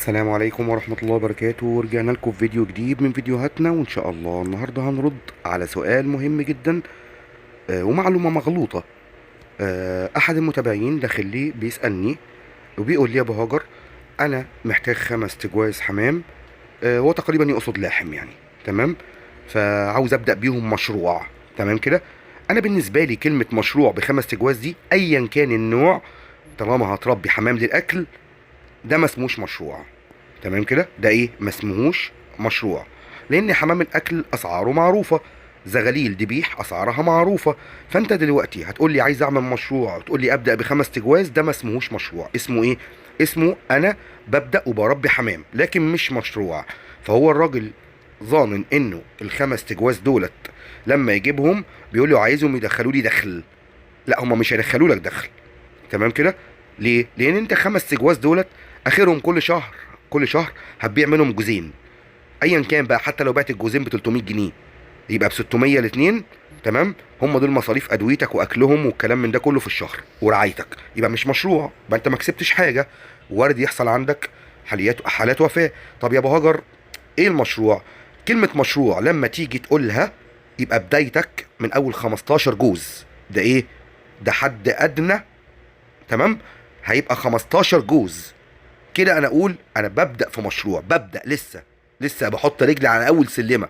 السلام عليكم ورحمة الله وبركاته. ورجعنا لكم في فيديو جديد من فيديوهاتنا، وإن شاء الله النهاردة هنرد على سؤال مهم جدا ومعلومة مغلوطة. أحد المتابعين داخل لي بيسألني وبيقول لي: يا أبو هاجر، أنا محتاج 5 تجواز حمام، هو تقريبا يقصد لاحم يعني. تمام. فعاوز أبدأ بيهم مشروع. تمام كده. أنا بالنسبة لي كلمة مشروع ب5 تجواز دي أيا كان النوع، طالما هتربي حمام للأكل، ده ما اسموش مشروع. تمام كده. ده ايه؟ ما اسمهوش مشروع، لان حمام الاكل اسعاره معروفه، زغاليل دبيح اسعارها معروفه. فانت دلوقتي هتقول لي عايز اعمل مشروع وتقول لي ابدا ب5 تجواز، ده ما اسمهوش مشروع. اسمه ايه؟ اسمه انا ببدا وبربي حمام، لكن مش مشروع. فهو الراجل ظانن انه ال5 تجواز دولت لما يجيبهم بيقول له عايزهم يدخلوا لي دخل. لا، هم مش هيدخلوا لك دخل. تمام كده. ليه؟ لان انت 5 تجواز دولت اخرهم كل شهر هتبيع منهم جوزين، ايا كان بقى. حتى لو بعت الجوزين ب 300 جنيه، يبقى ب 600 الاثنين. تمام. هم دول مصاريف ادويتك واكلهم والكلام من ده كله في الشهر ورعايتك. يبقى مش مشروع، يبقى انت ما كسبتش حاجه. وارد يحصل عندك حالات وفاه. طب يا ابو هاجر، ايه المشروع؟ كلمه مشروع لما تيجي تقولها يبقى بدايتك من اول 15 جوز. ده ايه؟ ده حد ادنى. تمام. هيبقى 15 جوز كده. انا اقول انا ببدا في مشروع، ببدا لسه بحط رجلي على اول سلمه،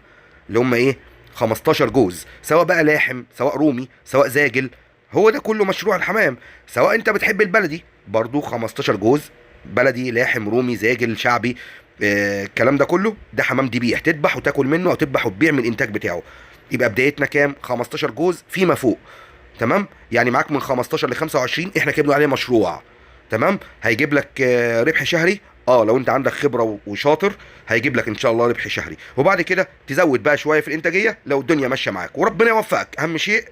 اللي هم ايه؟ 15 جوز، سواء بقى لاحم، سواء رومي، سواء زاجل. هو ده كله مشروع الحمام. سواء انت بتحب البلدي، برضو 15 جوز، بلدي، لاحم، رومي، زاجل، شعبي. الكلام ده كله ده حمام دبيح تذبح وتاكل منه، او تذبح وتبيع من الانتاج بتاعه. يبقى بدايتنا كام؟ 15 جوز فيما فوق. تمام. يعني معاك من 15 ل 25، احنا كده بنقول عليه مشروع. تمام. هيجيب لك ربح شهري. لو انت عندك خبره وشاطر هيجيب لك ان شاء الله ربح شهري، وبعد كده تزود بقى شويه في الانتاجيه لو الدنيا ماشيه معاك وربنا يوفقك. اهم شيء